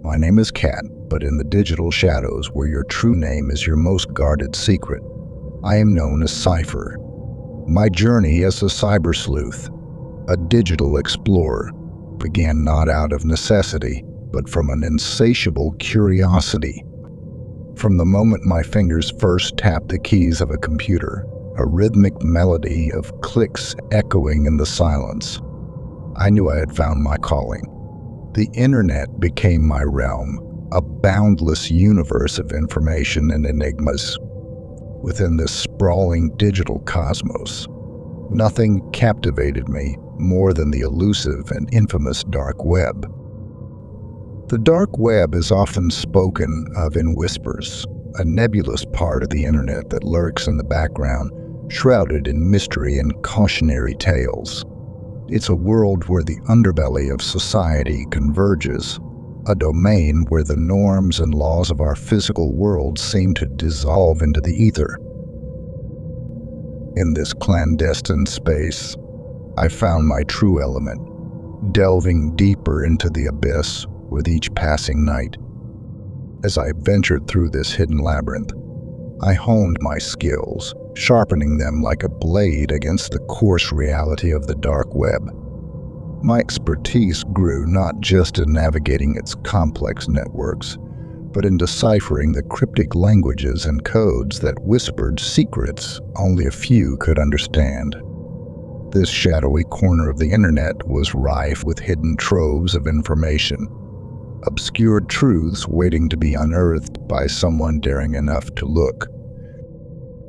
My name is Cat, but in the digital shadows where your true name is your most guarded secret, I am known as Cypher. My journey as a cyber sleuth, a digital explorer, began not out of necessity, but from an insatiable curiosity. From the moment my fingers first tapped the keys of a computer, a rhythmic melody of clicks echoing in the silence, I knew I had found my calling. The internet became my realm, a boundless universe of information and enigmas. Within this sprawling digital cosmos, nothing captivated me more than the elusive and infamous dark web. The dark web is often spoken of in whispers, a nebulous part of the internet that lurks in the background, shrouded in mystery and cautionary tales. It's a world where the underbelly of society converges, a domain where the norms and laws of our physical world seem to dissolve into the ether. In this clandestine space, I found my true element, delving deeper into the abyss with each passing night. As I ventured through this hidden labyrinth, I honed my skills, sharpening them like a blade against the coarse reality of the dark web. My expertise grew not just in navigating its complex networks, but in deciphering the cryptic languages and codes that whispered secrets only a few could understand. This shadowy corner of the internet was rife with hidden troves of information, obscure truths waiting to be unearthed by someone daring enough to look.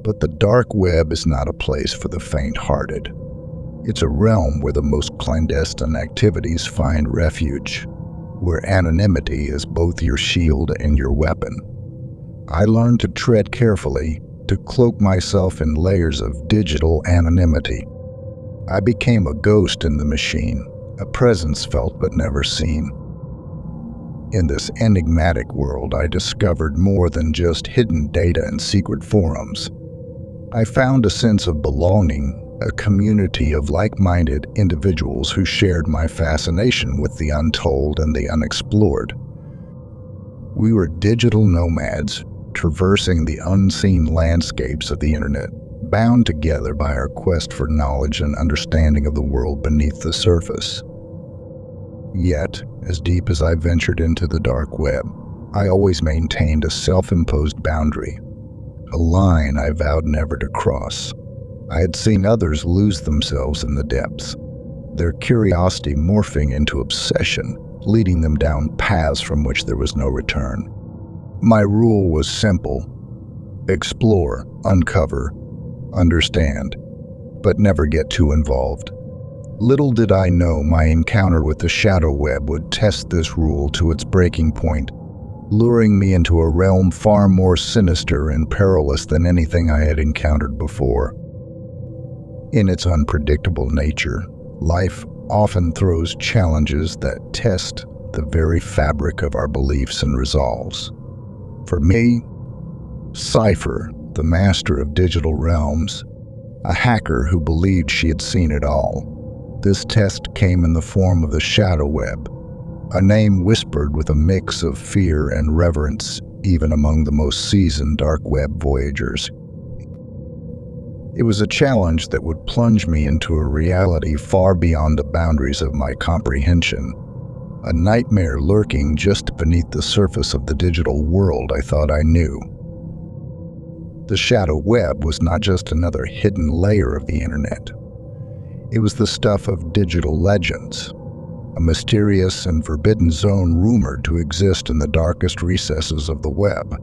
But the dark web is not a place for the faint-hearted. It's a realm where the most clandestine activities find refuge, where anonymity is both your shield and your weapon. I learned to tread carefully, to cloak myself in layers of digital anonymity. I became a ghost in the machine, a presence felt but never seen. In this enigmatic world, I discovered more than just hidden data and secret forums. I found a sense of belonging, a community of like-minded individuals who shared my fascination with the untold and the unexplored. We were digital nomads, traversing the unseen landscapes of the internet, bound together by our quest for knowledge and understanding of the world beneath the surface. Yet, as deep as I ventured into the dark web, I always maintained a self-imposed boundary, a line I vowed never to cross. I had seen others lose themselves in the depths, their curiosity morphing into obsession, leading them down paths from which there was no return. My rule was simple: explore, uncover, understand, but never get too involved. Little did I know my encounter with the shadow web would test this rule to its breaking point, luring me into a realm far more sinister and perilous than anything I had encountered before. In its unpredictable nature, life often throws challenges that test the very fabric of our beliefs and resolves. For me, Cypher, the master of digital realms, a hacker who believed she had seen it all, this test came in the form of the shadow web, a name whispered with a mix of fear and reverence even among the most seasoned dark web voyagers. It was a challenge that would plunge me into a reality far beyond the boundaries of my comprehension, a nightmare lurking just beneath the surface of the digital world I thought I knew. The shadow web was not just another hidden layer of the internet. It was the stuff of digital legends, a mysterious and forbidden zone rumored to exist in the darkest recesses of the web.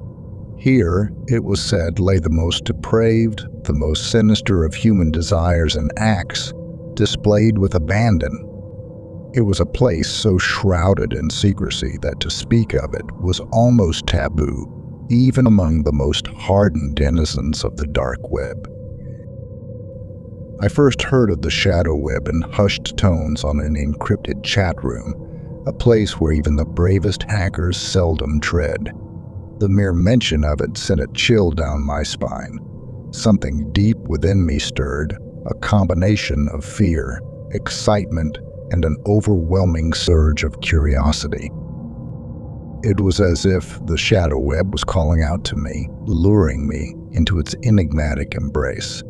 Here, it was said, lay the most depraved, the most sinister of human desires and acts, displayed with abandon. It was a place so shrouded in secrecy that to speak of it was almost taboo, even among the most hardened denizens of the dark web. I first heard of the shadow web in hushed tones on an encrypted chat room, a place where even the bravest hackers seldom tread. The mere mention of it sent a chill down my spine. Something deep within me stirred, a combination of fear, excitement, and an overwhelming surge of curiosity. It was as if the shadow web was calling out to me, luring me into its enigmatic embrace.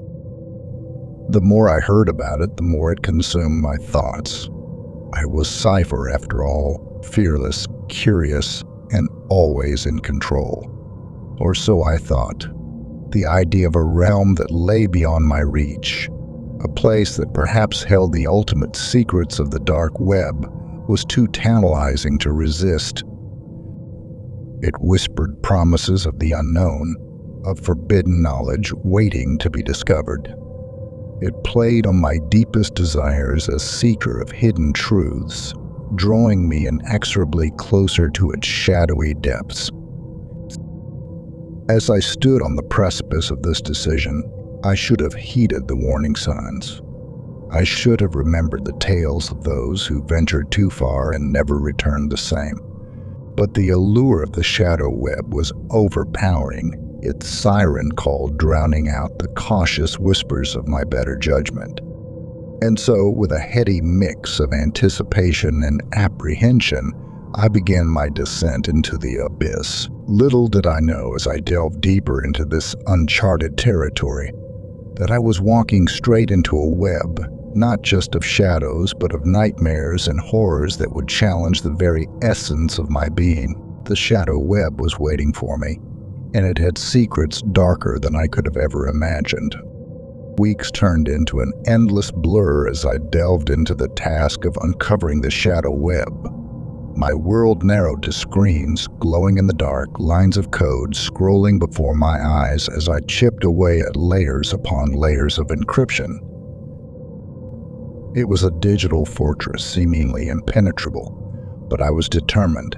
The more I heard about it, the more it consumed my thoughts. I was Cypher after all, fearless, curious, and always in control. Or so I thought. The idea of a realm that lay beyond my reach, a place that perhaps held the ultimate secrets of the dark web, was too tantalizing to resist. It whispered promises of the unknown, of forbidden knowledge waiting to be discovered. It played on my deepest desires as seeker of hidden truths, drawing me inexorably closer to its shadowy depths. As I stood on the precipice of this decision, I should have heeded the warning signs. I should have remembered the tales of those who ventured too far and never returned the same. But the allure of the shadow web was overpowering, its siren call drowning out the cautious whispers of my better judgment. And so, with a heady mix of anticipation and apprehension, I began my descent into the abyss. Little did I know as I delved deeper into this uncharted territory that I was walking straight into a web, not just of shadows, but of nightmares and horrors that would challenge the very essence of my being. The shadow web was waiting for me, and it had secrets darker than I could have ever imagined. Weeks turned into an endless blur as I delved into the task of uncovering the shadow web. My world narrowed to screens, glowing in the dark, lines of code scrolling before my eyes as I chipped away at layers upon layers of encryption. It was a digital fortress, seemingly impenetrable, but I was determined.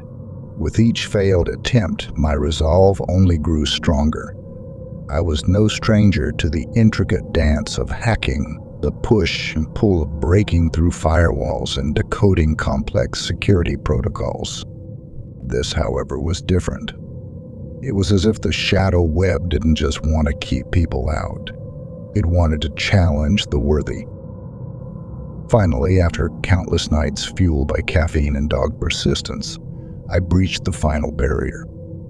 With each failed attempt, my resolve only grew stronger. I was no stranger to the intricate dance of hacking, the push and pull of breaking through firewalls and decoding complex security protocols. This, however, was different. It was as if the shadow web didn't just want to keep people out. It wanted to challenge the worthy. Finally, after countless nights fueled by caffeine and dog persistence, I breached the final barrier.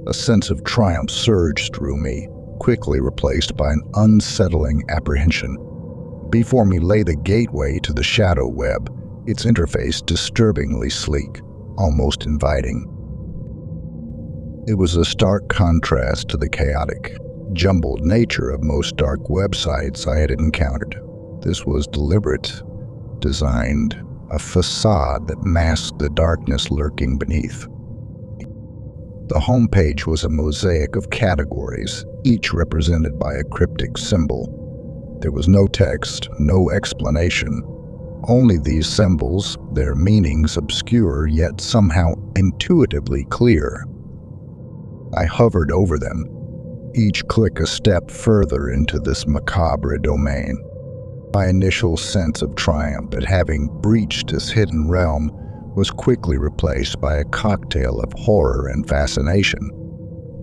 A sense of triumph surged through me, quickly replaced by an unsettling apprehension. Before me lay the gateway to the shadow web, its interface disturbingly sleek, almost inviting. It was a stark contrast to the chaotic, jumbled nature of most dark websites I had encountered. This was deliberate, designed, a facade that masked the darkness lurking beneath. The homepage was a mosaic of categories, each represented by a cryptic symbol. There was no text, no explanation. Only these symbols, their meanings obscure yet somehow intuitively clear. I hovered over them, each click a step further into this macabre domain. My initial sense of triumph at having breached this hidden realm was quickly replaced by a cocktail of horror and fascination.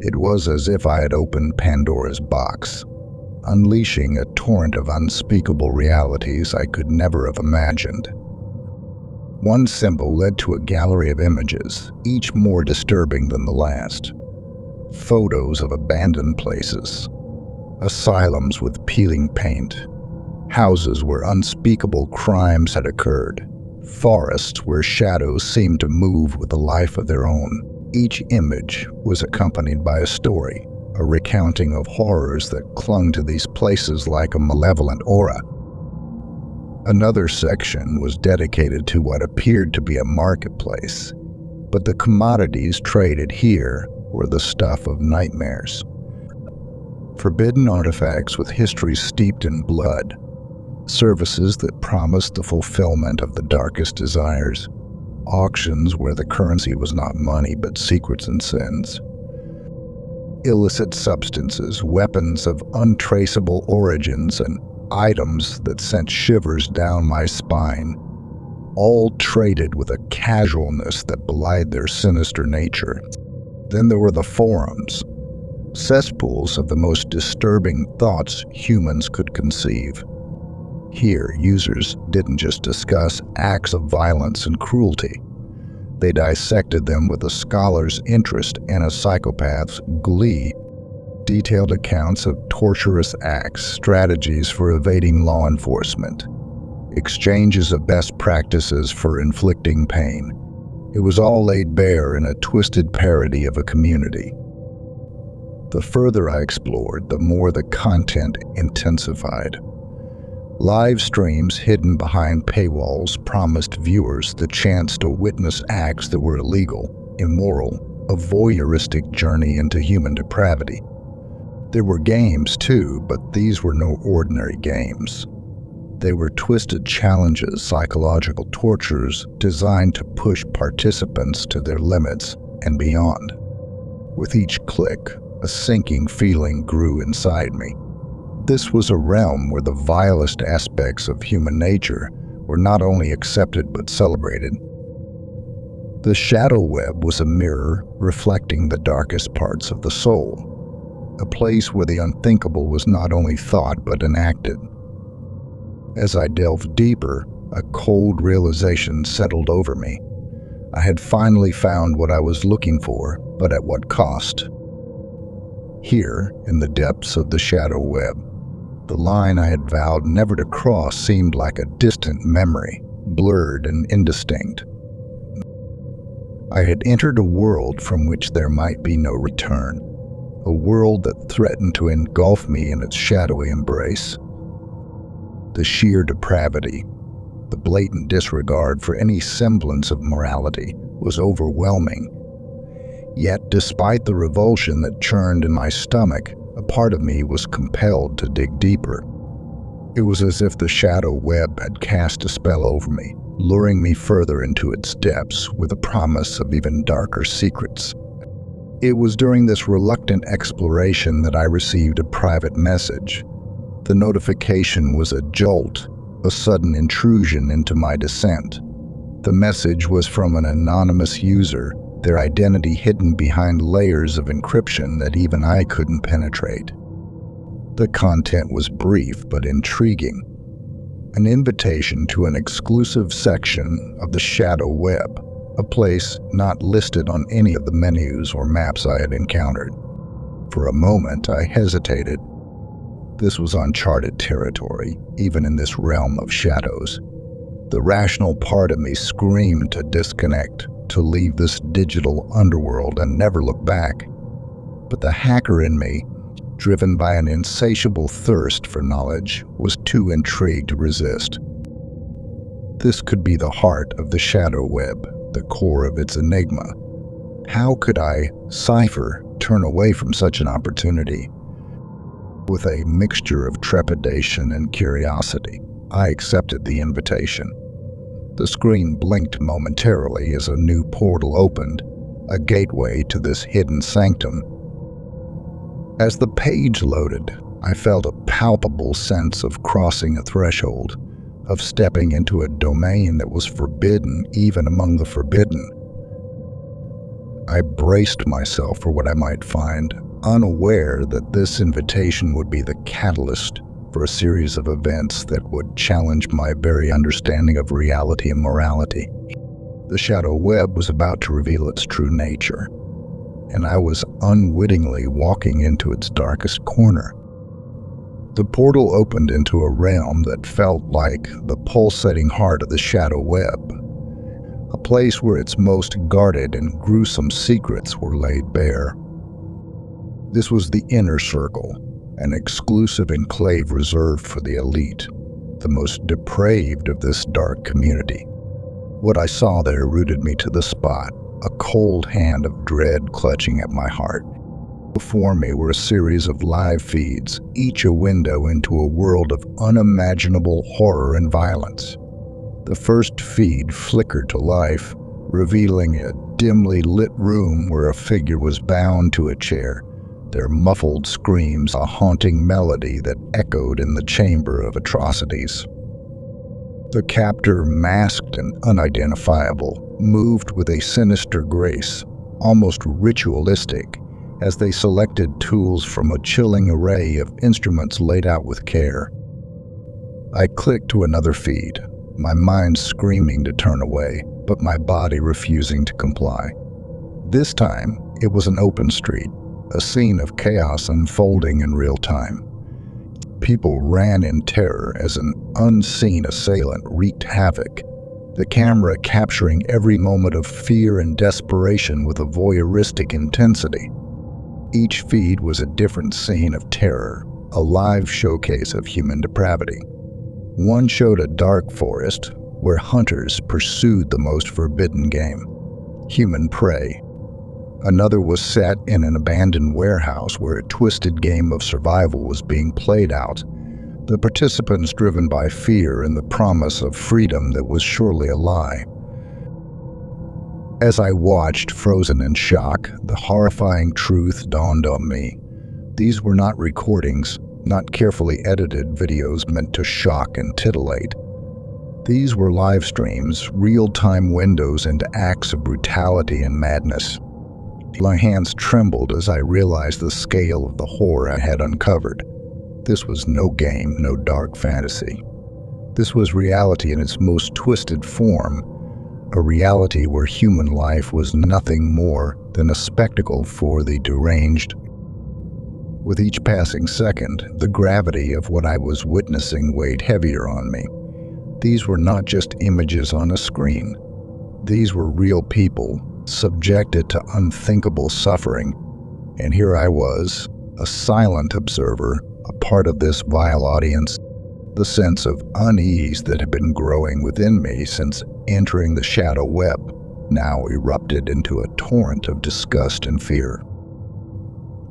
It was as if I had opened Pandora's box, unleashing a torrent of unspeakable realities I could never have imagined. One symbol led to a gallery of images, each more disturbing than the last. Photos of abandoned places, asylums with peeling paint, houses where unspeakable crimes had occurred, forests where shadows seemed to move with a life of their own. Each image was accompanied by a story, a recounting of horrors that clung to these places like a malevolent aura. Another section was dedicated to what appeared to be a marketplace, but the commodities traded here were the stuff of nightmares. Forbidden artifacts with histories steeped in blood, services that promised the fulfillment of the darkest desires, auctions where the currency was not money but secrets and sins, illicit substances, weapons of untraceable origins, and items that sent shivers down my spine, all traded with a casualness that belied their sinister nature. Then there were the forums, cesspools of the most disturbing thoughts humans could conceive. Here, users didn't just discuss acts of violence and cruelty. They dissected them with a scholar's interest and a psychopath's glee. Detailed accounts of torturous acts, strategies for evading law enforcement, exchanges of best practices for inflicting pain. It was all laid bare in a twisted parody of a community. The further I explored, the more the content intensified. Live streams hidden behind paywalls promised viewers the chance to witness acts that were illegal, immoral, a voyeuristic journey into human depravity. There were games too, but these were no ordinary games. They were twisted challenges, psychological tortures designed to push participants to their limits and beyond. With each click, a sinking feeling grew inside me. This was a realm where the vilest aspects of human nature were not only accepted but celebrated. The shadow web was a mirror reflecting the darkest parts of the soul, a place where the unthinkable was not only thought but enacted. As I delved deeper, a cold realization settled over me. I had finally found what I was looking for, but at what cost? Here, in the depths of the shadow web, the line I had vowed never to cross seemed like a distant memory, blurred and indistinct. I had entered a world from which there might be no return, a world that threatened to engulf me in its shadowy embrace. The sheer depravity, the blatant disregard for any semblance of morality was overwhelming. Yet, despite the revulsion that churned in my stomach, a part of me was compelled to dig deeper. It was as if the shadow web had cast a spell over me, luring me further into its depths with a promise of even darker secrets. It was during this reluctant exploration that I received a private message. The notification was a jolt, a sudden intrusion into my descent. The message was from an anonymous user, their identity hidden behind layers of encryption that even I couldn't penetrate. The content was brief but intriguing. An invitation to an exclusive section of the shadow web, a place not listed on any of the menus or maps I had encountered. For a moment, I hesitated. This was uncharted territory, even in this realm of shadows. The rational part of me screamed to disconnect, to leave this digital underworld and never look back. But the hacker in me, driven by an insatiable thirst for knowledge, was too intrigued to resist. This could be the heart of the shadow web, the core of its enigma. How could I, Cypher, turn away from such an opportunity? With a mixture of trepidation and curiosity, I accepted the invitation. The screen blinked momentarily as a new portal opened, a gateway to this hidden sanctum. As the page loaded, I felt a palpable sense of crossing a threshold, of stepping into a domain that was forbidden even among the forbidden. I braced myself for what I might find, unaware that this invitation would be the catalyst for a series of events that would challenge my very understanding of reality and morality. The shadow web was about to reveal its true nature, and I was unwittingly walking into its darkest corner. The portal opened into a realm that felt like the pulsating heart of the shadow web, a place where its most guarded and gruesome secrets were laid bare. This was the Inner Circle, an exclusive enclave reserved for the elite, the most depraved of this dark community. What I saw there rooted me to the spot, a cold hand of dread clutching at my heart. Before me were a series of live feeds, each a window into a world of unimaginable horror and violence. The first feed flickered to life, revealing a dimly lit room where a figure was bound to a chair, their muffled screams a haunting melody that echoed in the chamber of atrocities. The captor, masked and unidentifiable, moved with a sinister grace, almost ritualistic, as they selected tools from a chilling array of instruments laid out with care. I clicked to another feed, my mind screaming to turn away. but my body refusing to comply. This time, it was an open street, a scene of chaos unfolding in real time. People ran in terror as an unseen assailant wreaked havoc, the camera capturing every moment of fear and desperation with a voyeuristic intensity. Each feed was a different scene of terror, a live showcase of human depravity. One showed a dark forest where hunters pursued the most forbidden game, human prey. Another was set in an abandoned warehouse where a twisted game of survival was being played out, the participants driven by fear and the promise of freedom that was surely a lie. As I watched, frozen in shock, the horrifying truth dawned on me. These were not recordings, not carefully edited videos meant to shock and titillate. These were live streams, real-time windows into acts of brutality and madness. My hands trembled as I realized the scale of the horror I had uncovered. This was no game, no dark fantasy. This was reality in its most twisted form, a reality where human life was nothing more than a spectacle for the deranged. With each passing second, the gravity of what I was witnessing weighed heavier on me. These were not just images on a screen. These were real people, subjected to unthinkable suffering, and here I was, a silent observer, a part of this vile audience. The sense of unease that had been growing within me since entering the shadow web now erupted into a torrent of disgust and fear.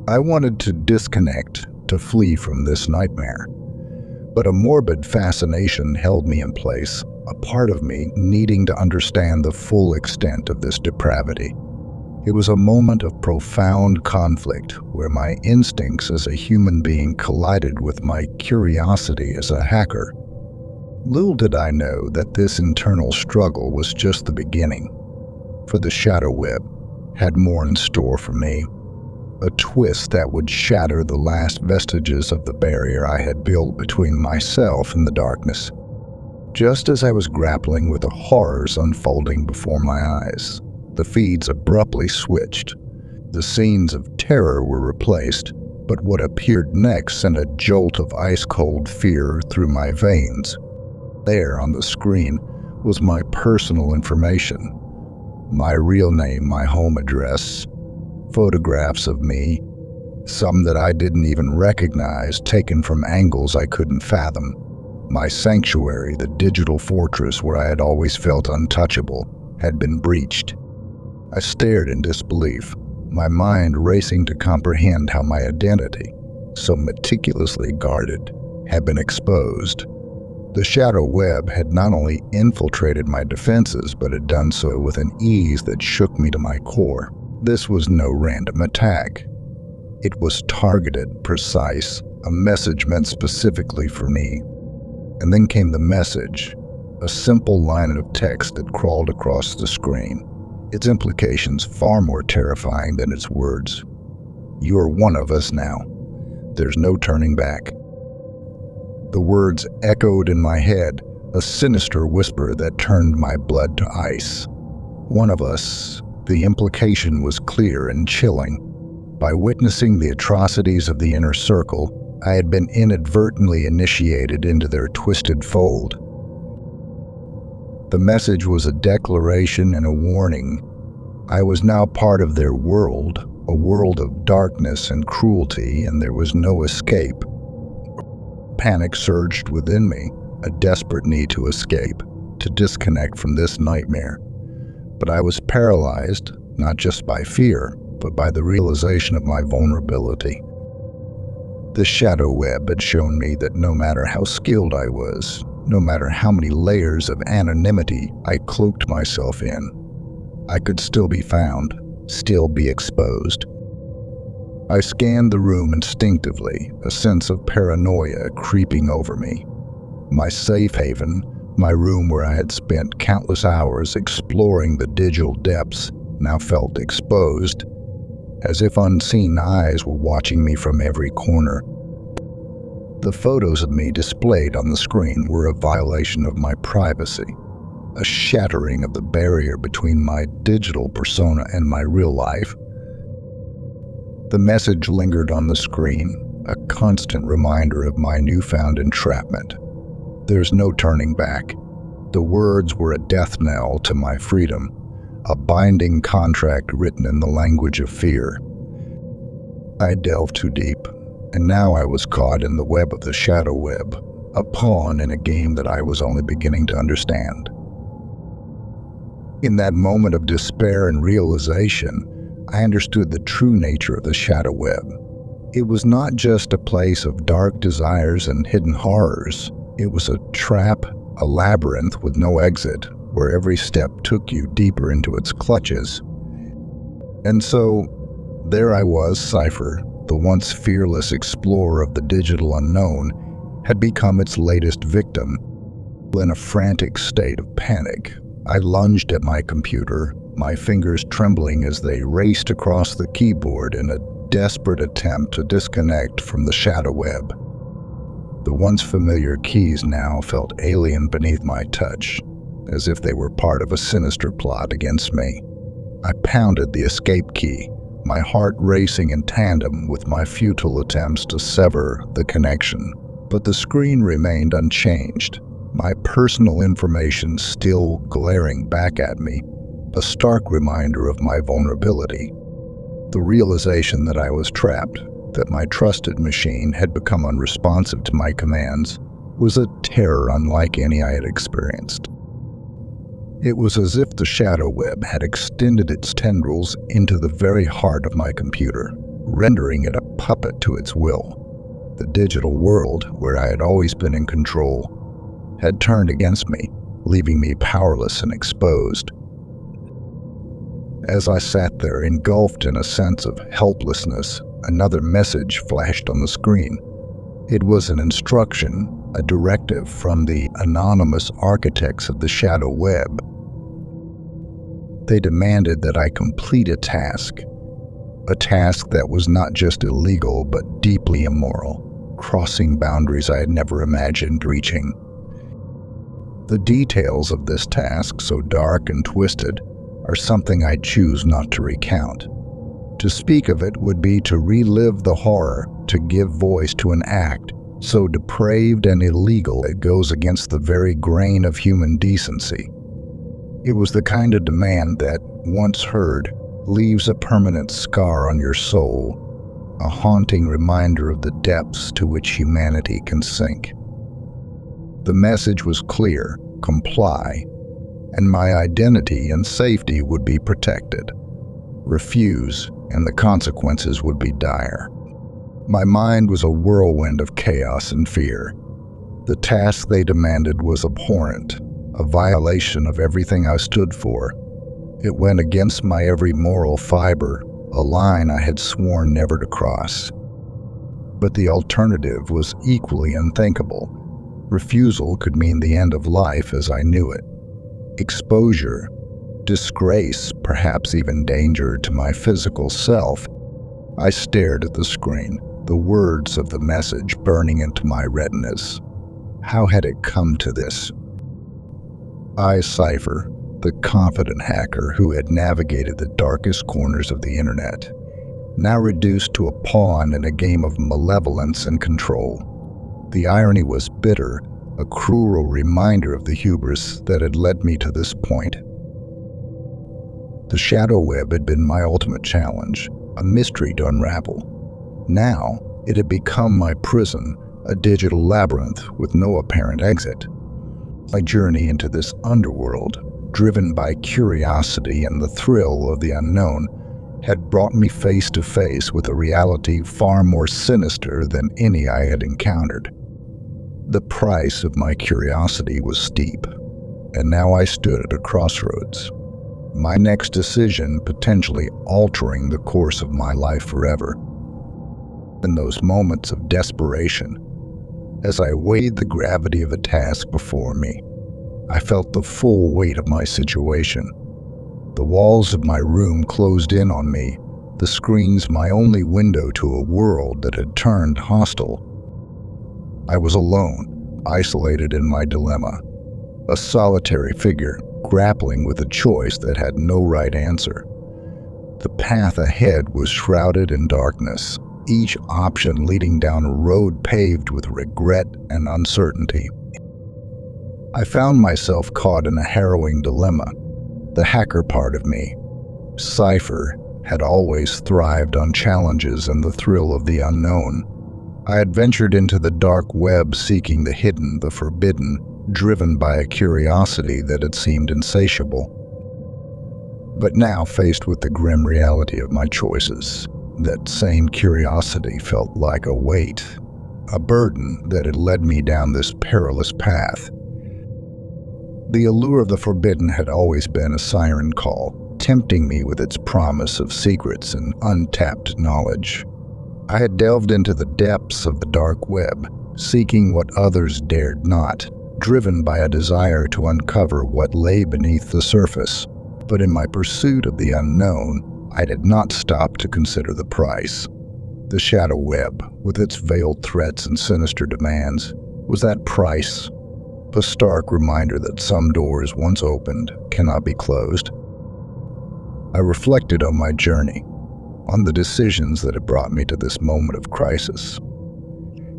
I wanted to disconnect, to flee from this nightmare, but a morbid fascination held me in place, a part of me needing to understand the full extent of this depravity. It was a moment of profound conflict where my instincts as a human being collided with my curiosity as a hacker. Little did I know that this internal struggle was just the beginning, for the shadow web had more in store for me, a twist that would shatter the last vestiges of the barrier I had built between myself and the darkness. Just as I was grappling with the horrors unfolding before my eyes, the feeds abruptly switched. The scenes of terror were replaced, but what appeared next sent a jolt of ice-cold fear through my veins. There on the screen was my personal information, my real name, my home address, photographs of me, some that I didn't even recognize, taken from angles I couldn't fathom. My sanctuary, the digital fortress where I had always felt untouchable, had been breached. I stared in disbelief, my mind racing to comprehend how my identity, so meticulously guarded, had been exposed. The shadow web had not only infiltrated my defenses, but had done so with an ease that shook me to my core. This was no random attack. It was targeted, precise, a message meant specifically for me. And then came the message, a simple line of text that crawled across the screen, its implications far more terrifying than its words. You are one of us now. There's no turning back. The words echoed in my head, a sinister whisper that turned my blood to ice. One of us. The implication was clear and chilling. By witnessing the atrocities of the inner circle, I had been inadvertently initiated into their twisted fold. The message was a declaration and a warning. I was now part of their world, a world of darkness and cruelty, and there was no escape. Panic surged within me, a desperate need to escape, to disconnect from this nightmare. But I was paralyzed, not just by fear, but by the realization of my vulnerability. The shadow web had shown me that no matter how skilled I was, no matter how many layers of anonymity I cloaked myself in, I could still be found, still be exposed. I scanned the room instinctively, a sense of paranoia creeping over me. My safe haven, my room where I had spent countless hours exploring the digital depths, now felt exposed, as if unseen eyes were watching me from every corner. The photos of me displayed on the screen were a violation of my privacy, a shattering of the barrier between my digital persona and my real life. The message lingered on the screen, a constant reminder of my newfound entrapment. There's no turning back. The words were a death knell to my freedom, a binding contract written in the language of fear. I delved too deep, and now I was caught in the web of the shadow web, a pawn in a game that I was only beginning to understand. In that moment of despair and realization, I understood the true nature of the shadow web. It was not just a place of dark desires and hidden horrors. It was a trap, a labyrinth with no exit, where every step took you deeper into its clutches. And so, there I was, Cypher, the once fearless explorer of the digital unknown, had become its latest victim. In a frantic state of panic, I lunged at my computer, my fingers trembling as they raced across the keyboard in a desperate attempt to disconnect from the shadow web. The once familiar keys now felt alien beneath my touch, as if they were part of a sinister plot against me. I pounded the escape key, my heart racing in tandem with my futile attempts to sever the connection. But the screen remained unchanged, my personal information still glaring back at me, a stark reminder of my vulnerability. The realization that I was trapped, that my trusted machine had become unresponsive to my commands, was a terror unlike any I had experienced. It was as if the shadow web had extended its tendrils into the very heart of my computer, rendering it a puppet to its will. The digital world, where I had always been in control, had turned against me, leaving me powerless and exposed. As I sat there, engulfed in a sense of helplessness, another message flashed on the screen. It was an instruction, a directive from the anonymous architects of the shadow web. They demanded that I complete a task that was not just illegal but deeply immoral, crossing boundaries I had never imagined reaching. The details of this task, so dark and twisted, are something I choose not to recount. To speak of it would be to relive the horror, to give voice to an act so depraved and illegal it goes against the very grain of human decency. It was the kind of demand that, once heard, leaves a permanent scar on your soul, a haunting reminder of the depths to which humanity can sink. The message was clear: comply, and my identity and safety would be protected. Refuse, and the consequences would be dire. My mind was a whirlwind of chaos and fear. The task they demanded was abhorrent, a violation of everything I stood for. It went against my every moral fiber, a line I had sworn never to cross. But the alternative was equally unthinkable. Refusal could mean the end of life as I knew it. Exposure, disgrace, perhaps even danger to my physical self. I stared at the screen, the words of the message burning into my retinas. How had it come to this? I, Cypher, the confident hacker who had navigated the darkest corners of the internet, now reduced to a pawn in a game of malevolence and control. The irony was bitter, a cruel reminder of the hubris that had led me to this point. The shadow web had been my ultimate challenge, a mystery to unravel. Now, it had become my prison, a digital labyrinth with no apparent exit. My journey into this underworld, driven by curiosity and the thrill of the unknown, had brought me face to face with a reality far more sinister than any I had encountered. The price of my curiosity was steep, and now I stood at a crossroads, my next decision potentially altering the course of my life forever. In those moments of desperation, as I weighed the gravity of a task before me, I felt the full weight of my situation. The walls of my room closed in on me, the screens my only window to a world that had turned hostile. I was alone, isolated in my dilemma, a solitary figure, grappling with a choice that had no right answer. The path ahead was shrouded in darkness, each option leading down a road paved with regret and uncertainty. I found myself caught in a harrowing dilemma. The hacker part of me, Cypher, had always thrived on challenges and the thrill of the unknown. I had ventured into the dark web seeking the hidden, the forbidden, driven by a curiosity that had seemed insatiable. But now, faced with the grim reality of my choices, that same curiosity felt like a weight, a burden that had led me down this perilous path. The allure of the forbidden had always been a siren call, tempting me with its promise of secrets and untapped knowledge. I had delved into the depths of the dark web, seeking what others dared not, driven by a desire to uncover what lay beneath the surface. But in my pursuit of the unknown, I did not stop to consider the price. The shadow web, with its veiled threats and sinister demands, was that price a stark reminder that some doors once opened cannot be closed. I reflected on my journey, on the decisions that had brought me to this moment of crisis.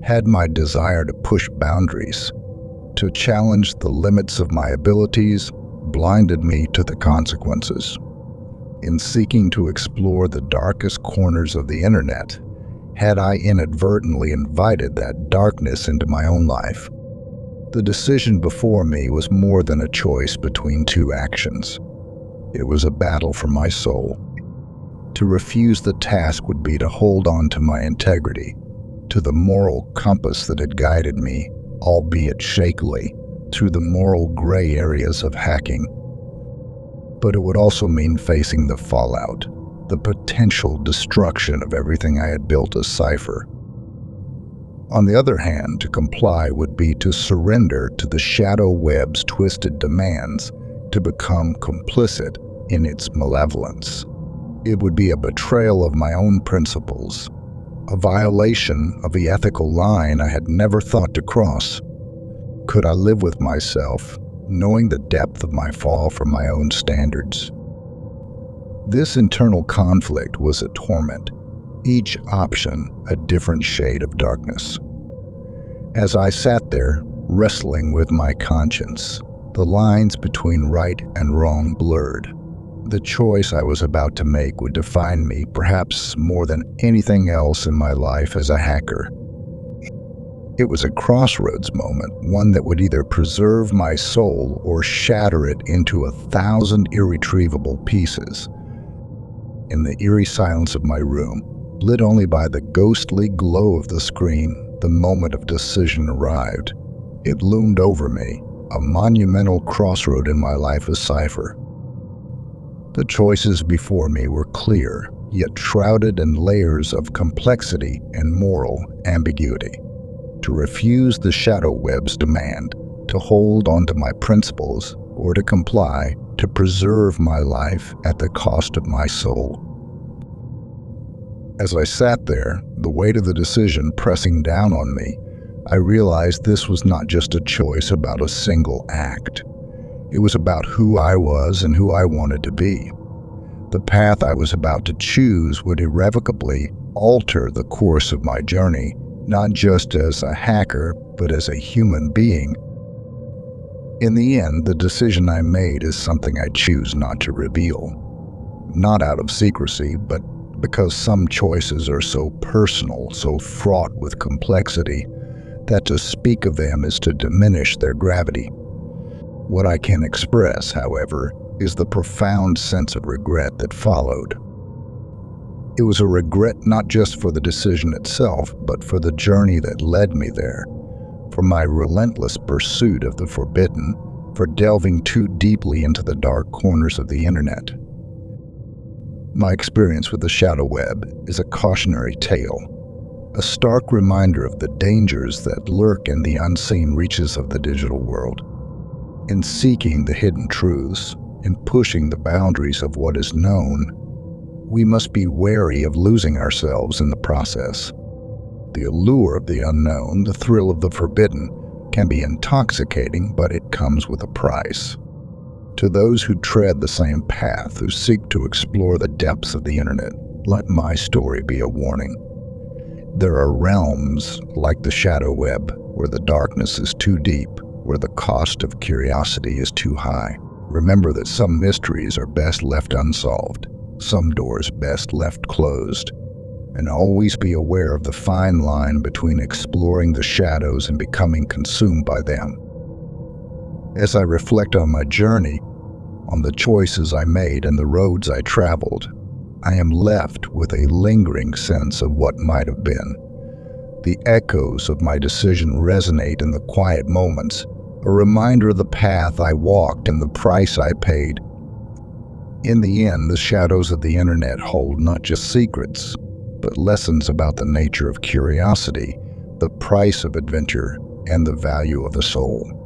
Had my desire to push boundaries, to challenge the limits of my abilities, blinded me to the consequences? In seeking to explore the darkest corners of the internet, had I inadvertently invited that darkness into my own life? The decision before me was more than a choice between two actions. It was a battle for my soul. To refuse the task would be to hold on to my integrity, to the moral compass that had guided me, albeit shakily, through the moral gray areas of hacking. But it would also mean facing the fallout, the potential destruction of everything I had built as Cypher. On the other hand, to comply would be to surrender to the shadow web's twisted demands, to become complicit in its malevolence. It would be a betrayal of my own principles, a violation of the ethical line I had never thought to cross. Could I live with myself, knowing the depth of my fall from my own standards? This internal conflict was a torment, each option a different shade of darkness. As I sat there, wrestling with my conscience, the lines between right and wrong blurred. The choice I was about to make would define me, perhaps more than anything else in my life as a hacker. It was a crossroads moment, one that would either preserve my soul or shatter it into 1,000 irretrievable pieces. In the eerie silence of my room, lit only by the ghostly glow of the screen, the moment of decision arrived. It loomed over me, a monumental crossroad in my life as Cypher. The choices before me were clear, yet shrouded in layers of complexity and moral ambiguity. To refuse the shadow web's demand, to hold on to my principles, or to comply, to preserve my life at the cost of my soul. As I sat there, the weight of the decision pressing down on me, I realized this was not just a choice about a single act. It was about who I was and who I wanted to be. The path I was about to choose would irrevocably alter the course of my journey, not just as a hacker, but as a human being. In the end, the decision I made is something I choose not to reveal. Not out of secrecy, but because some choices are so personal, so fraught with complexity, that to speak of them is to diminish their gravity. What I can express, however, is the profound sense of regret that followed. It was a regret not just for the decision itself, but for the journey that led me there, for my relentless pursuit of the forbidden, for delving too deeply into the dark corners of the internet. My experience with the shadow web is a cautionary tale, a stark reminder of the dangers that lurk in the unseen reaches of the digital world. In seeking the hidden truths, in pushing the boundaries of what is known, we must be wary of losing ourselves in the process. The allure of the unknown, the thrill of the forbidden, can be intoxicating, but it comes with a price. To those who tread the same path, who seek to explore the depths of the internet, let my story be a warning. There are realms like the shadow web, where the darkness is too deep, where the cost of curiosity is too high. Remember that some mysteries are best left unsolved, some doors best left closed, and always be aware of the fine line between exploring the shadows and becoming consumed by them. As I reflect on my journey, on the choices I made and the roads I traveled, I am left with a lingering sense of what might have been. The echoes of my decision resonate in the quiet moments, a reminder of the path I walked and the price I paid. In the end, the shadows of the internet hold not just secrets, but lessons about the nature of curiosity, the price of adventure, and the value of the soul.